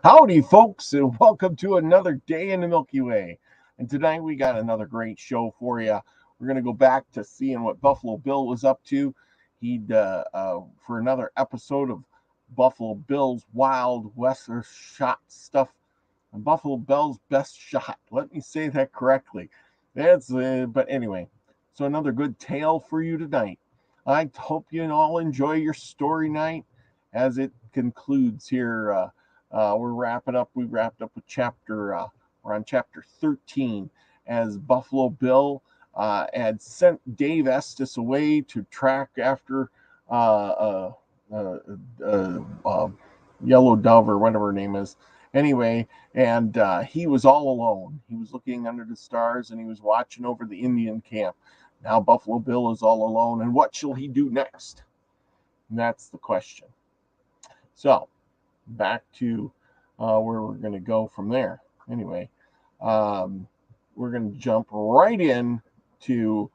Howdy, folks, and welcome to another day in the Milky Way. And tonight we got another great show for you. We're going to go back to seeing what Buffalo Bill was up to. He'd for another episode of Buffalo Bill's Wild West Shot stuff. And Buffalo Bill's best shot. Let me say that correctly. But anyway, so another good tale for you tonight. I hope you all enjoy your story night as it concludes here. We're wrapping up. We wrapped up with we're on chapter 13 as Buffalo Bill had sent Dave Estes away to track after uh, uh, uh, uh, Yellow Dove or whatever her name is. Anyway, and he was all alone. He was looking under the stars and he was watching over the Indian camp. Now Buffalo Bill is all alone, and what shall he do next? And that's the question. So, back to where we're going to go from there. Anyway, we're going to jump right in to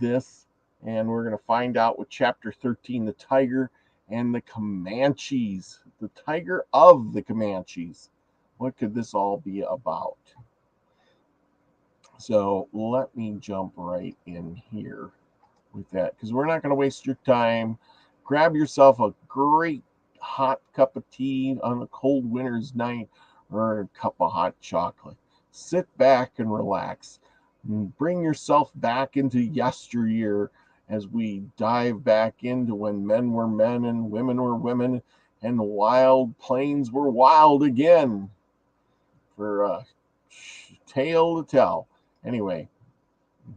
this, and we're going to find out with chapter 13, the tiger and the Comanches, the tiger of the Comanches. What could this all be about? So let me jump right in here with that, because we're not going to waste your time. Grab yourself a great hot cup of tea on a cold winter's night or a cup of hot chocolate. Sit back and relax. And bring yourself back into yesteryear as we dive back into when men were men and women were women and wild plains were wild again for a tale to tell. Anyway,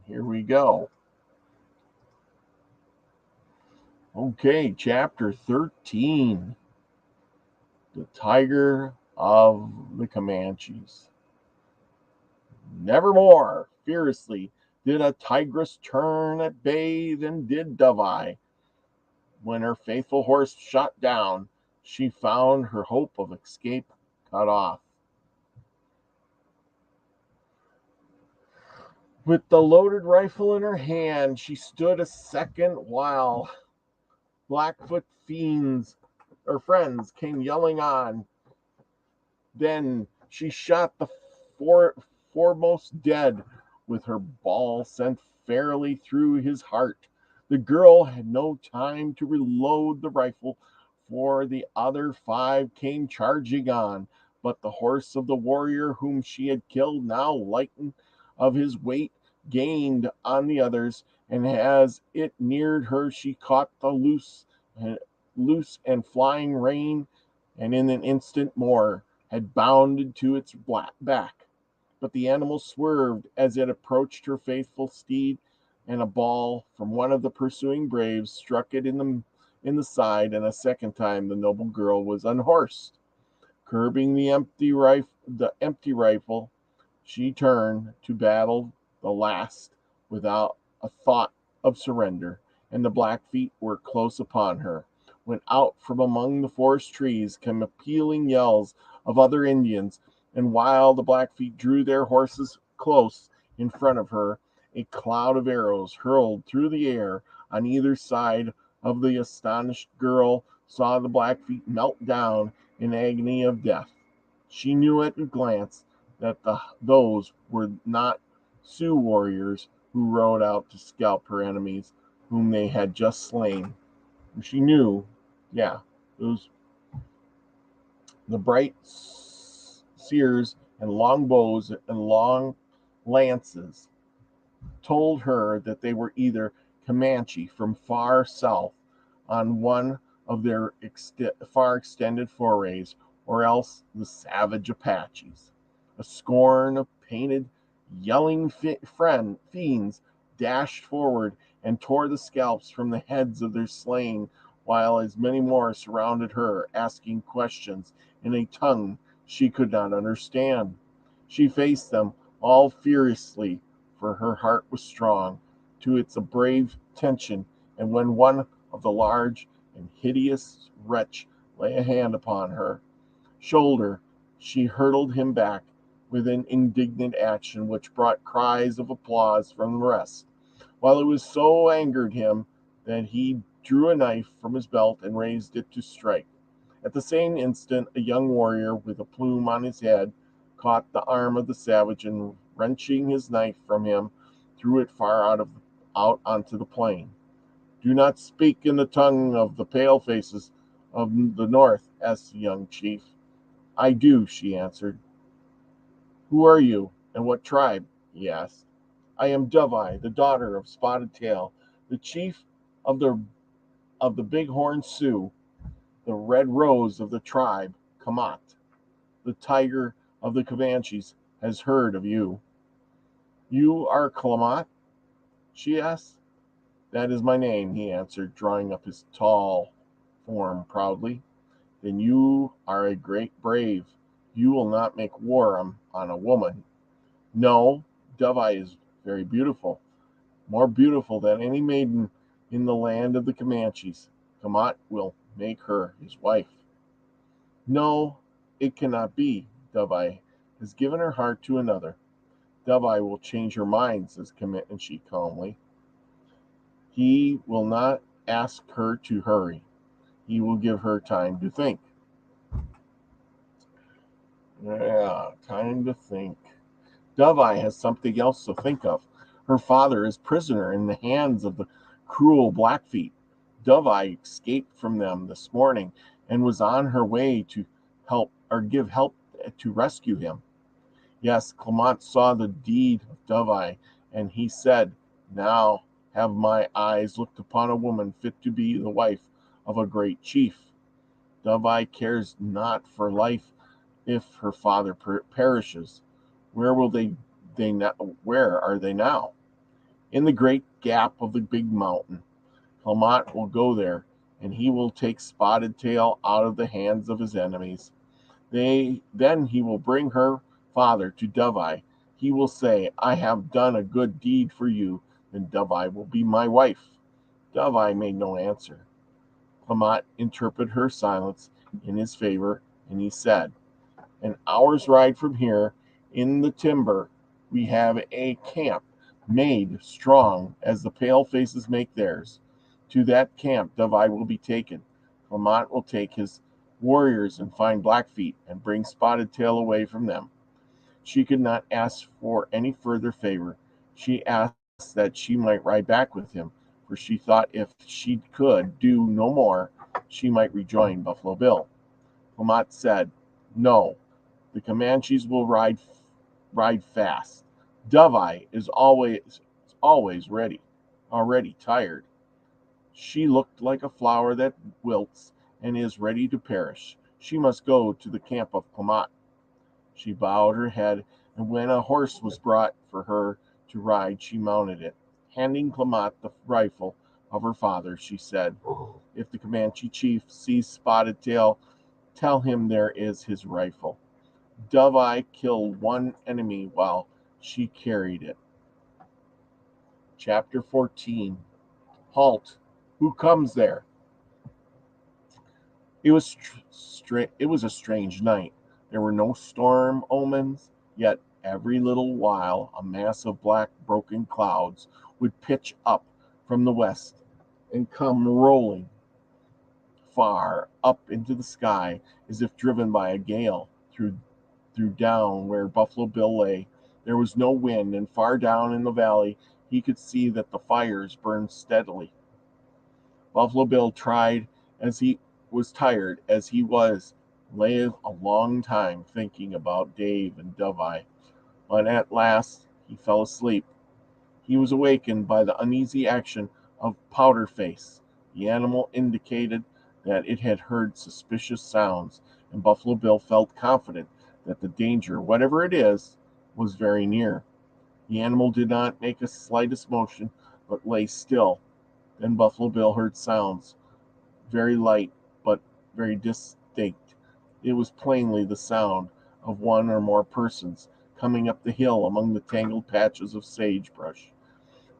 here we go. Okay, chapter 13. The Tiger of the Comanches. Nevermore, fiercely, did a tigress turn at bay, then did Dove-Eye. When her faithful horse shot down, she found her hope of escape cut off. With the loaded rifle in her hand, she stood a second while Blackfoot fiends or friends came yelling on. Then she shot the foremost dead with her ball sent fairly through his heart. The girl had no time to reload the rifle, for the other 5 came charging on. But the horse of the warrior whom she had killed, now lightened of his weight, gained on the others, and as it neared her, she caught the loose and flying rein, and in an instant more had bounded to its back. But the animal swerved as it approached her faithful steed, and a ball from one of the pursuing braves struck it in the side, and a second time the noble girl was unhorsed. Curbing the empty rifle, she turned to battle the last without a thought of surrender, and the Blackfeet were close upon her, when out from among the forest trees came appealing yells of other Indians, and while the Blackfeet drew their horses close in front of her, a cloud of arrows hurled through the air on either side of the astonished girl saw the Blackfeet melt down in agony of death. She knew at a glance that those were not Sioux warriors who rode out to scalp her enemies whom they had just slain. She knew, yeah, those the bright spears and long bows and long lances told her that they were either Comanche from far south on one of their far extended forays, or else the savage Apaches. A scorn of painted, yelling fiends dashed forward and tore the scalps from the heads of their slain, while as many more surrounded her, asking questions in a tongue she could not understand. She faced them all furiously, for her heart was strong to its brave tension, and when one of the large and hideous wretch lay a hand upon her shoulder, she hurled him back with an indignant action which brought cries of applause from the rest, while it was so angered him that he drew a knife from his belt and raised it to strike. At the same instant, a young warrior with a plume on his head caught the arm of the savage and, wrenching his knife from him, threw it far out onto the plain. "Do not speak in the tongue of the palefaces of the north," asked the young chief. "I do," she answered. "Who are you, and what tribe?" he asked. "I am Dove Eye, the daughter of Spotted Tail, the chief of the Bighorn Sioux, the red rose of the tribe Kamat. The tiger of the Comanches has heard of you." "You are Klamat?" she asked. "That is my name," he answered, drawing up his tall form proudly. "Then you are a great brave. You will not make war on a woman." "No, Dove Eye is very beautiful, more beautiful than any maiden in the land of the Comanches. Kamat will make her his wife." "No, it cannot be. Dove Eye has given her heart to another." "Dove Eye will change her mind," says Comanche calmly. "He will not ask her to hurry. He will give her time to think." Yeah, time to think. Dove Eye has something else to think of. Her father is prisoner in the hands of the cruel Blackfeet. Dove Eye escaped from them this morning and was on her way to give help to rescue him. Yes, Clement saw the deed of Dove Eye, and he said, "Now have my eyes looked upon a woman fit to be the wife of a great chief." Dove Eye cares not for life if her father perishes. Where will they now, where are they now? In the great gap of the big mountain. Clement will go there, and he will take Spotted Tail out of the hands of his enemies. Then he will bring her father to Dove Eye. He will say, "I have done a good deed for you." Then Dove Eye will be my wife. Dove Eye made no answer. Clement interpreted her silence in his favor, and he said, "An hour's ride from here, in the timber, we have a camp made strong as the pale faces make theirs. To that camp Dove Eye will be taken. Clement will take his warriors and find Blackfeet and bring Spotted Tail away from them." She could not ask for any further favor. She asked that she might ride back with him, for she thought if she could do no more, she might rejoin Buffalo Bill. Clement said, "No, the Comanches will ride fast. Dove Eye is always ready, already tired. She looked like a flower that wilts and is ready to perish. She must go to the camp of Clement." She bowed her head, and when a horse was brought for her to ride, she mounted it. Handing Clement the rifle of her father, she said, "If the Comanche chief sees Spotted Tail, tell him there is his rifle." Dove Eye killed one enemy while she carried it. Chapter 14. Halt! Who comes there? It was a strange night. There were no storm omens, yet every little while a mass of black broken clouds would pitch up from the west and come rolling far up into the sky as if driven by a gale. Through down where Buffalo Bill lay, there was no wind, and far down in the valley he could see that the fires burned steadily. Buffalo Bill tried as he was tired as he was, lay a long time thinking about Dave and Dove Eye. When at last he fell asleep, he was awakened by the uneasy action of Powder Face. The animal indicated that it had heard suspicious sounds, and Buffalo Bill felt confident that the danger, whatever it is, was very near. The animal did not make a slightest motion, but lay still. Then Buffalo Bill heard sounds, very light but very distinct. It was plainly the sound of one or more persons coming up the hill among the tangled patches of sagebrush.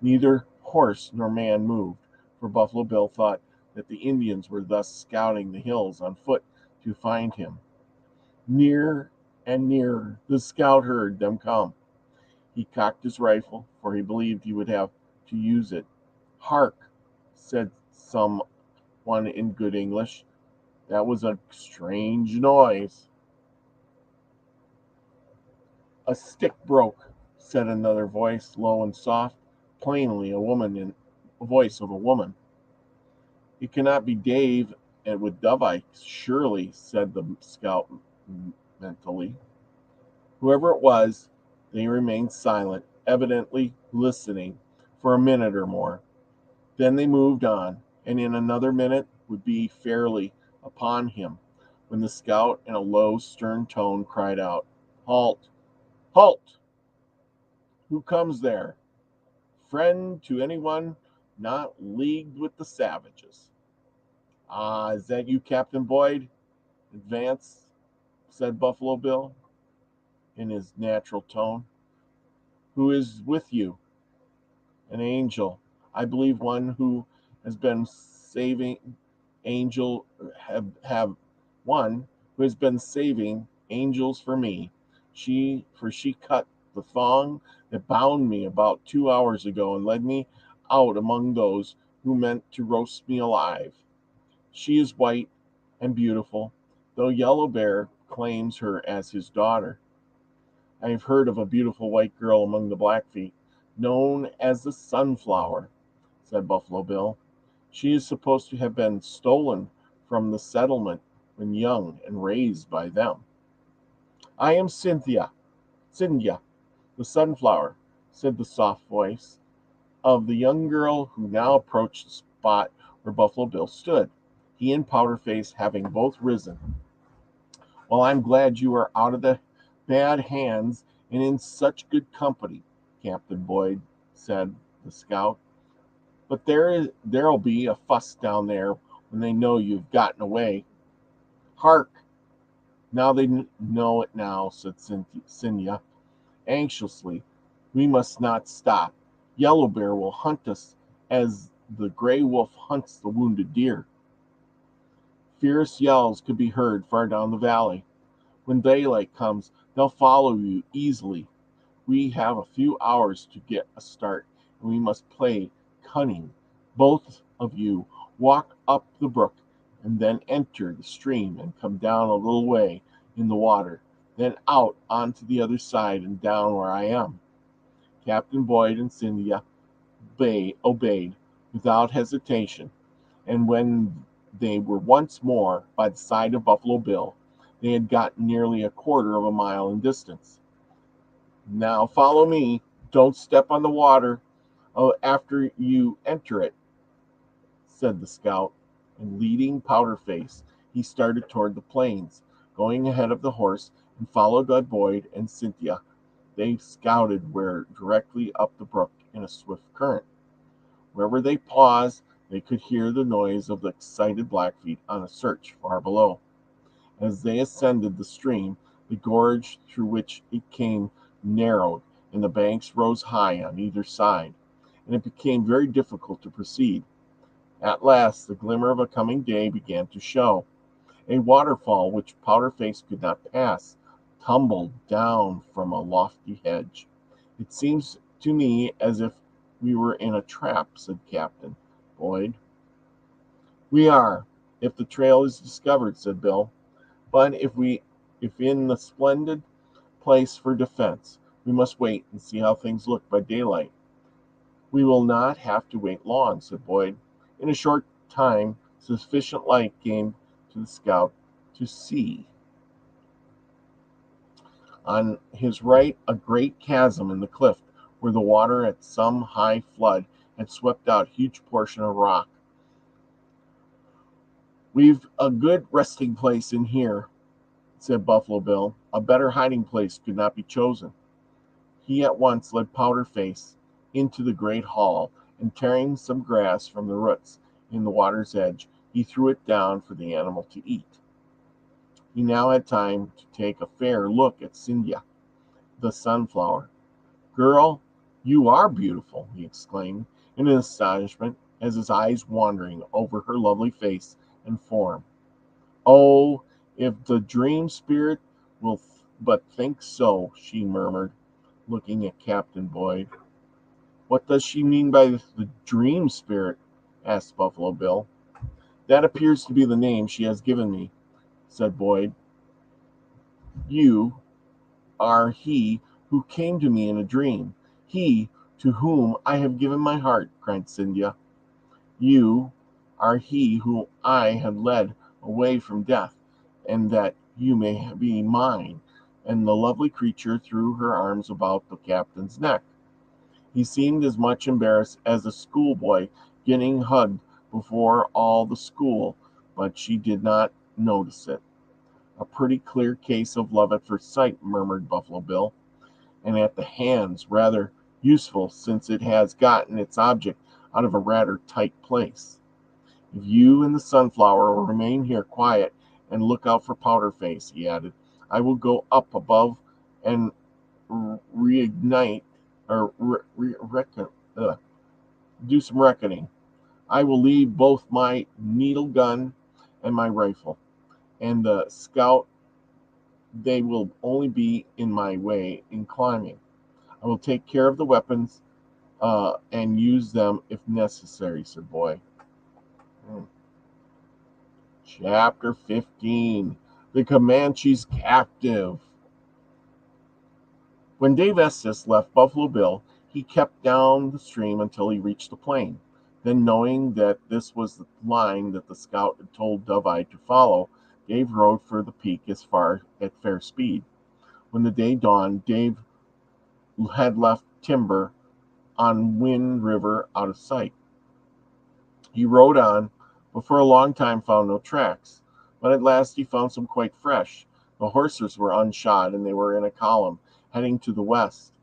Neither horse nor man moved, for Buffalo Bill thought that the Indians were thus scouting the hills on foot to find him. Nearer and nearer the scout heard them come. He cocked his rifle, for he believed he would have to use it. "Hark!" said some one in good English. That was a strange noise. A stick broke, said another voice, low and soft, plainly a voice of a woman. It cannot be Dave and with Dovike, surely, said the scout mentally. Whoever it was, they remained silent, evidently listening, for a minute or more. Then they moved on, and in another minute would be fairly upon him, when the scout, in a low, stern tone, cried out, "Halt! Halt! Who comes there? Friend to anyone not leagued with the savages." "Ah, is that you, Captain Boyd?" "Advance," said Buffalo Bill, in his natural tone. "Who is with you?" "An angel. I believe one who has been saving angel have one who has been saving angels for me. She cut the thong that bound me about 2 hours ago and led me out among those who meant to roast me alive. She is white and beautiful, though Yellow Bear claims her as his daughter. I have heard of a beautiful white girl among the Blackfeet, known as the Sunflower," said Buffalo Bill. "She is supposed to have been stolen from the settlement when young and raised by them." "I am Cynthia, the Sunflower," said the soft voice of the young girl, who now approached the spot where Buffalo Bill stood, he and Powder Face having both risen. "Well, I'm glad you are out of the bad hands and in such good company," Captain Boyd said, the scout. "But there'll be a fuss down there when they know you've gotten away." "Hark! Now they know it now," said Cynthia, anxiously. "We must not stop. Yellow Bear will hunt us as the gray wolf hunts the wounded deer." Fierce yells could be heard far down the valley. "When daylight comes, they'll follow you easily. We have a few hours to get a start, and we must play cunning. Both of you walk up the brook, and then enter the stream and come down a little way in the water, then out onto the other side and down where I am." Captain Boyd and Cynthia obeyed without hesitation, and when they were once more by the side of Buffalo Bill, they had got nearly a quarter of a mile in distance. "Now follow me. Don't step on the water after you enter it," said the scout, and leading Powder Face, he started toward the plains, going ahead of the horse and followed by Boyd and Cynthia. They scouted where directly up the brook in a swift current. Wherever they paused, they could hear the noise of the excited Blackfeet on a search far below. As they ascended the stream, the gorge through which it came narrowed, and the banks rose high on either side, and it became very difficult to proceed. At last the glimmer of a coming day began to show. A waterfall which Powder Face could not pass tumbled down from a lofty hedge. "It seems to me as if we were in a trap," said Captain Boyd. "We are, if the trail is discovered," said Bill. "But if in the splendid place for defense, we must wait and see how things look by daylight." "We will not have to wait long," said Boyd. In a short time sufficient light came to the scout to see on his right a great chasm in the cliff, where the water at some high flood had swept out a huge portion of rock. "We've a good resting place in here," said Buffalo Bill. "A better hiding place could not be chosen." He at once led Powder Face into the great hall, and tearing some grass from the roots in the water's edge, he threw it down for the animal to eat. He now had time to take a fair look at Cynthia, the Sunflower. "Girl, you are beautiful," he exclaimed in astonishment, as his eyes wandering over her lovely face and form. "Oh, if the dream spirit will but think so," she murmured, looking at Captain Boyd. "What does she mean by the dream spirit?" asked Buffalo Bill. That appears to be the name she has given me, said Boyd. You are he who came to me in a dream, he to whom I have given my heart, cried Cynthia. You are he whom I had led away from death, and that you may be mine. And the lovely creature threw her arms about the captain's neck. He seemed as much embarrassed as a schoolboy getting hugged before all the school, but she did not notice it. A pretty clear case of love at first sight, murmured Buffalo Bill, and at the hands rather useful since it has gotten its object out of a rather tight place. If you and the Sunflower will remain here quiet and look out for Powder Face, he added, I will go up above and reignite or do some reckoning. I will leave both my needle gun and my rifle, and the scout. They will only be in my way in climbing. I will take care of the weapons and use them if necessary, said Boy. Chapter 15. The Comanches Captive. When Dave Estes left Buffalo Bill, he kept down the stream until he reached the plain. Then, knowing that this was the line that the scout had told Dove-Eye to follow, Dave rode for the peak as far at fair speed. When the day dawned, Dave had left timber on Wind River out of sight. He rode on, but for a long time found no tracks. But at last he found some quite fresh. The horses were unshod, and they were in a column, heading to the west.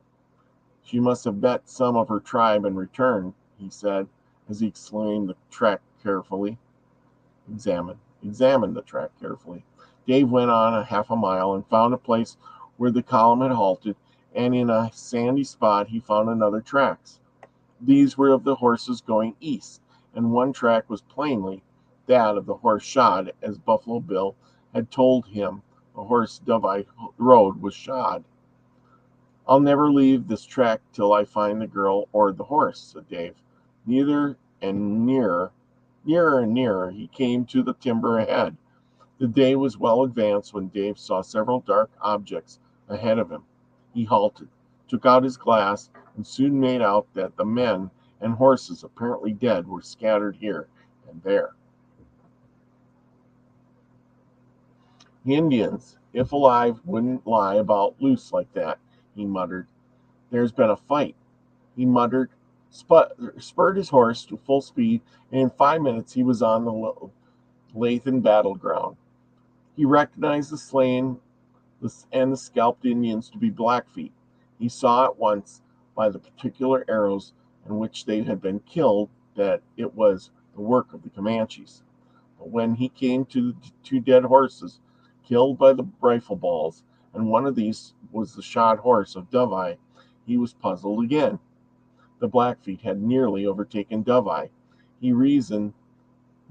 She must have met some of her tribe and returned, he said, as he examined the track carefully. Examined the track carefully. Dave went on a half a mile and found a place where the column had halted, and in a sandy spot he found another tracks. These were of the horses going east, and one track was plainly that of the horse shod, as Buffalo Bill had told him the horse Dove-Eye rode was shod. I'll never leave this track till I find the girl or the horse, said Dave. Nearer and nearer he came to the timber ahead. The day was well advanced when Dave saw several dark objects ahead of him. He halted, took out his glass, and soon made out that the men and horses, apparently dead, were scattered here and there. The Indians, if alive, wouldn't lie about loose like that, he muttered. There's been a fight, he muttered, spurred his horse to full speed, and in 5 minutes he was on the Lathan battleground. He recognized the slain and the scalped Indians to be Blackfeet. He saw at once by the particular arrows in which they had been killed that it was the work of the Comanches. But when he came to the two dead horses killed by the rifle balls, and one of these was the shod horse of Dove-Eye, he was puzzled again. The Blackfeet had nearly overtaken Dove-Eye. He reasoned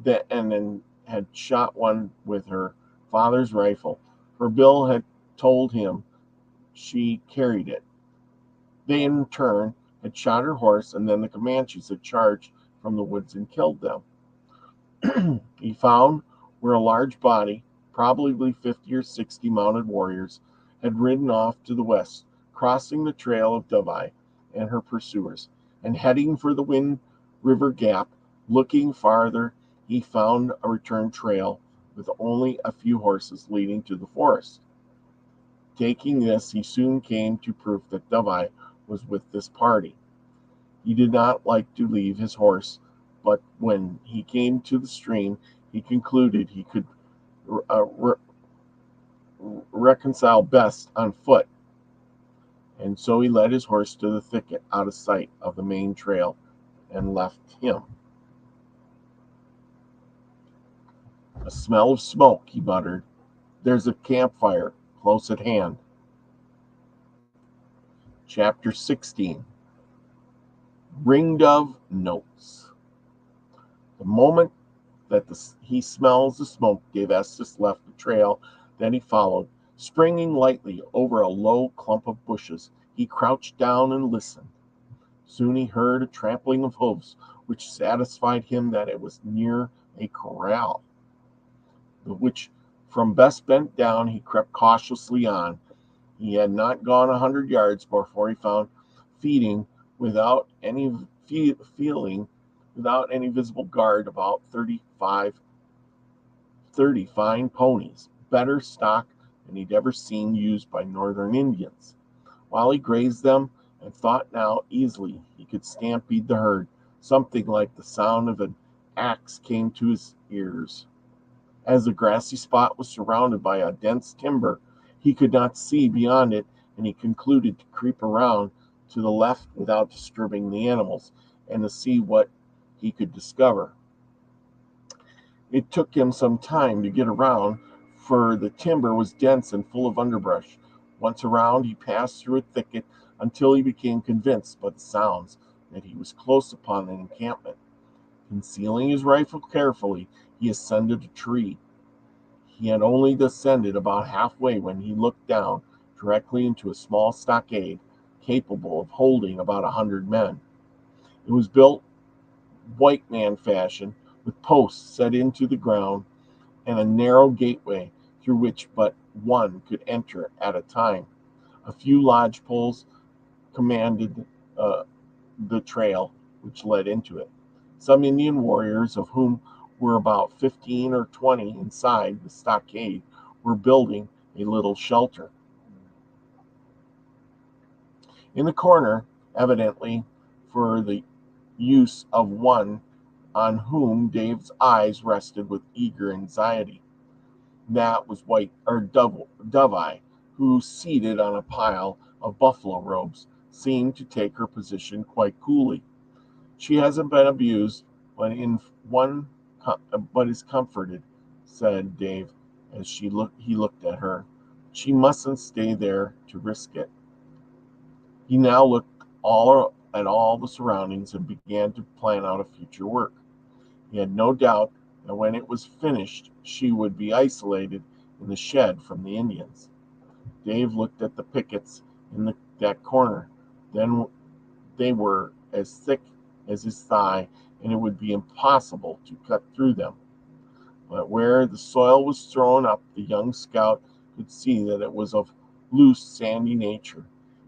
that and then had shot one with her father's rifle, for Bill had told him she carried it. They in turn had shot her horse, and then the Comanches had charged from the woods and killed them. He found where a large body, probably 50 or 60 mounted warriors, had ridden off to the west, crossing the trail of Dove-Eye and her pursuers, and heading for the Wind River Gap. Looking farther, he found a return trail with only a few horses leading to the forest. Taking this, he soon came to proof that Dove-Eye was with this party. He did not like to leave his horse, but when he came to the stream, he concluded he could reconcile best on foot, and so he led his horse to the thicket out of sight of the main trail and left him. A smell of smoke, he muttered. There's a campfire close at hand. Chapter 16. Ringdove Notes. The moment that he smells the smoke, Dave Estes left the trail that he followed. Springing lightly over a low clump of bushes, he crouched down and listened. Soon he heard a trampling of hoofs, which satisfied him that it was near a corral, which from best bent down he crept cautiously on. He had not gone 100 yards before he found feeding without any feeling, without any visible guard, about 30 fine ponies, better stock than he'd ever seen used by northern Indians. While he grazed them and thought now easily he could stampede the herd, something like the sound of an axe came to his ears. As the grassy spot was surrounded by a dense timber, he could not see beyond it, and he concluded to creep around to the left without disturbing the animals, and to see what he could discover. It took him some time to get around, for the timber was dense and full of underbrush. Once around, he passed through a thicket until he became convinced by the sounds that he was close upon an encampment. Concealing his rifle carefully, he ascended a tree. He had only descended about halfway when he looked down directly into a small stockade capable of holding about 100 men. It was built white man fashion, with posts set into the ground and a narrow gateway through which but one could enter at a time. A few lodge poles commanded the trail which led into it. Some Indian warriors, of whom were about 15 or 20 inside the stockade, were building a little shelter. In the corner, evidently for the use of one on whom Dave's eyes rested with eager anxiety, that was Dove Eye, who, seated on a pile of buffalo robes, seemed to take her position quite coolly. She hasn't been abused, but is comforted, said Dave, as he looked at her. She mustn't stay there to risk it. He now looked at all the surroundings and began to plan out a future work. He had no doubt that when it was finished, she would be isolated in the shed from the Indians. Dave looked at the pickets in that corner. Then they were as thick as his thigh, and it would be impossible to cut through them. But where the soil was thrown up, the young scout could see that it was of loose, sandy nature.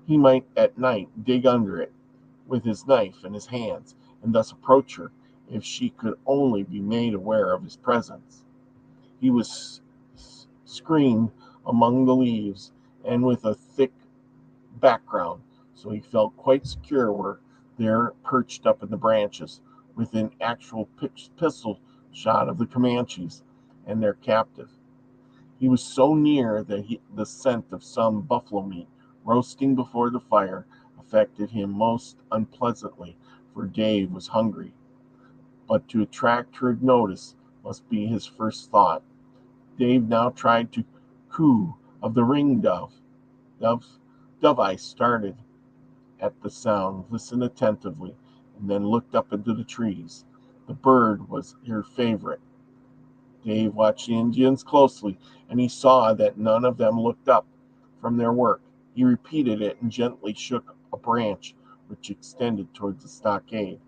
He might at night dig under it with his knife in his hands, and thus approach her, if she could only be made aware of his presence. He was screened among the leaves and with a thick background, so he felt quite secure where there, perched up in the branches, within actual pistol shot of the Comanches and their captive. He was so near that the scent of some buffalo meat roasting before the fire affected him most unpleasantly, for Dave was hungry. But to attract her notice must be his first thought. Dave now tried to coo of the ring dove. Dove Eye started at the sound, listened attentively, and then looked up into the trees. The bird was her favorite. Dave watched the Indians closely, and he saw that none of them looked up from their work. He repeated it and gently shook a branch which extended towards the stockade.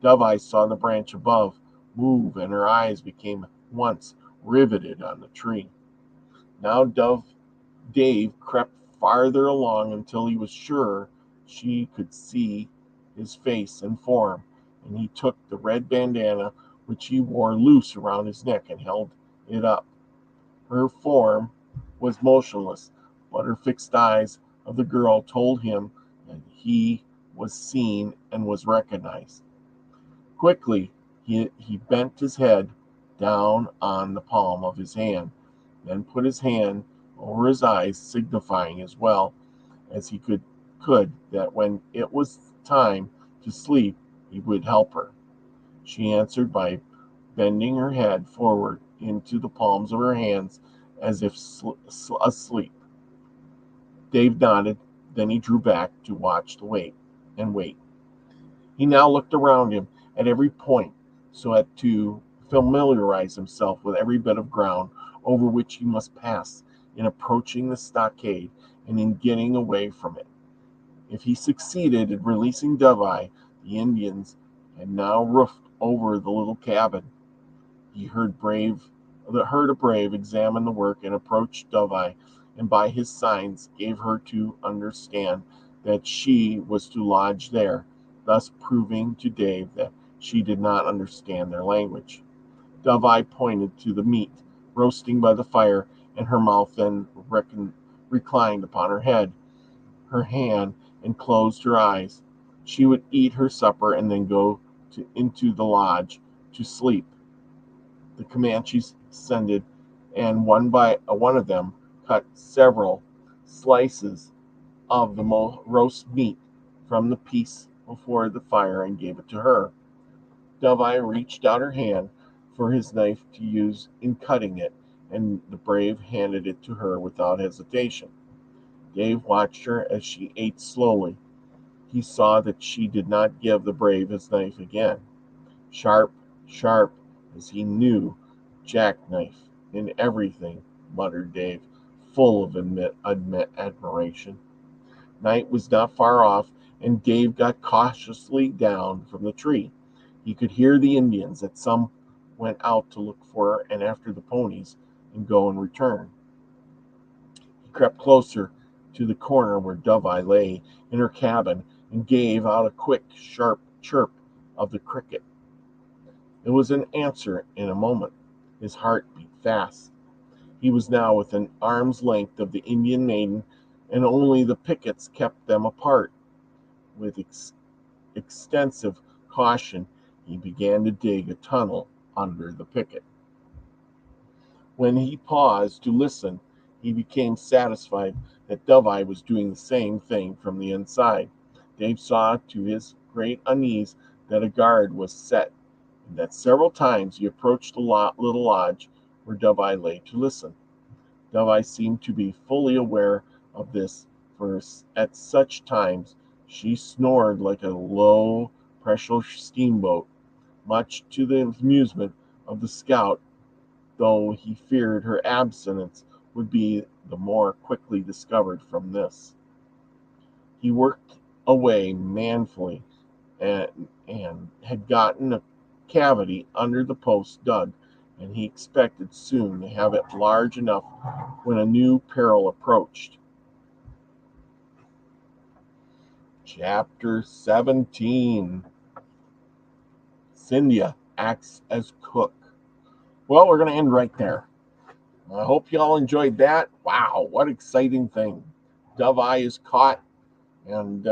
Dove Eye saw the branch above move, and her eyes became at once riveted on the tree. Now Dave crept farther along until he was sure she could see his face and form, and he took the red bandana which he wore loose around his neck and held it up. Her form was motionless, but her fixed eyes of the girl told him that he was seen and was recognized. Quickly, he bent his head down on the palm of his hand, then put his hand over his eyes, signifying as well as he could that when it was time to sleep, he would help her. She answered by bending her head forward into the palms of her hands as if asleep. Dave nodded, then he drew back to watch the wait. He now looked around him at every point, so as to familiarize himself with every bit of ground over which he must pass in approaching the stockade and in getting away from it. If he succeeded in releasing Dove Eye, the Indians had now roofed over the little cabin. He heard a brave examine the work and approached Dove-Eye, and by his signs gave her to understand that she was to lodge there, thus proving to Dave that she did not understand their language. Dove-Eye pointed to the meat roasting by the fire, and her mouth then reclined upon her head, her hand, and closed her eyes. She would eat her supper and then go into the lodge to sleep. The Comanches descended, and one by one of them cut several slices of the roast meat from the piece before the fire and gave it to her. Dove-Eye reached out her hand for his knife to use in cutting it, and the brave handed it to her without hesitation. Dave watched her as she ate slowly. He saw that she did not give the brave his knife again. Sharp, sharp, as he knew, jackknife in everything, muttered Dave, full of admiration. Night was not far off, and Dave got cautiously down from the tree. He could hear the Indians, that some went out to look for her and after the ponies and go and return. He crept closer to the corner where Dove-Eye lay in her cabin and gave out a quick, sharp chirp of the cricket. It was an answer in a moment. His heart beat fast. He was now within arm's length of the Indian maiden, and only the pickets kept them apart. With extensive caution, he began to dig a tunnel under the picket. When he paused to listen, he became satisfied that Dove-Eye was doing the same thing from the inside. Dave saw to his great unease that a guard was set, and that several times he approached the little lodge where Dove-Eye lay to listen. Dove-Eye seemed to be fully aware of this, for at such times she snored like a low-pressure steamboat, much to the amusement of the scout, though he feared her absence would be the more quickly discovered from this. He worked away manfully, and had gotten a cavity under the post dug, and he expected soon to have it large enough when a new peril approached. Chapter 17. Cynthia acts as cook. Well, we're going to end right there. I hope you all enjoyed that. Wow, what exciting thing. Dove-Eye is caught, and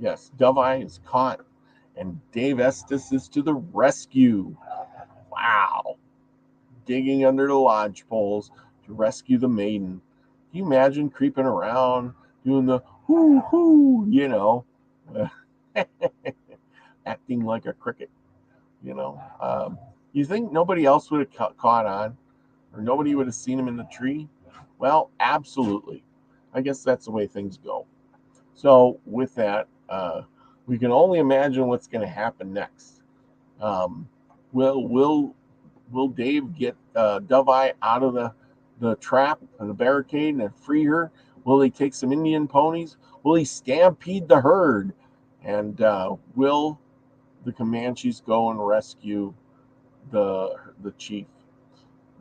yes, Dove-Eye is caught, and Dave Estes is to the rescue. Wow. Digging under the lodge poles to rescue the maiden. Can you imagine creeping around, doing the hoo, acting like a cricket, You think nobody else would have caught on, or nobody would have seen him in the tree? Well, absolutely. I guess that's the way things go. So with that, we can only imagine what's going to happen next. Will Dave get Dove-Eye out of the trap and the barricade and free her? Will he take some Indian ponies? Will he stampede the herd? And will the Comanches go and rescue the chief?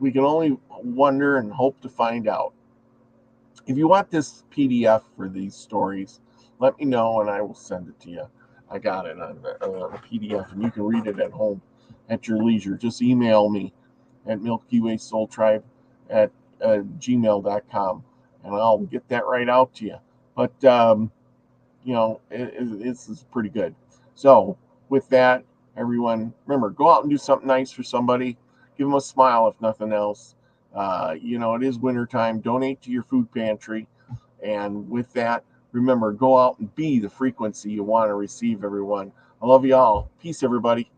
We can only wonder and hope to find out. If you want this PDF for these stories, let me know and I will send it to you. I got it on a PDF, and you can read it at home at your leisure. Just email me at milkywaysoultribe at gmail.com, and I'll get that right out to you. But this is pretty good. So with that, everyone, remember, go out and do something nice for somebody. Give them a smile, if nothing else. It is wintertime. Donate to your food pantry. And with that, remember, go out and be the frequency you want to receive, everyone. I love you all. Peace, everybody.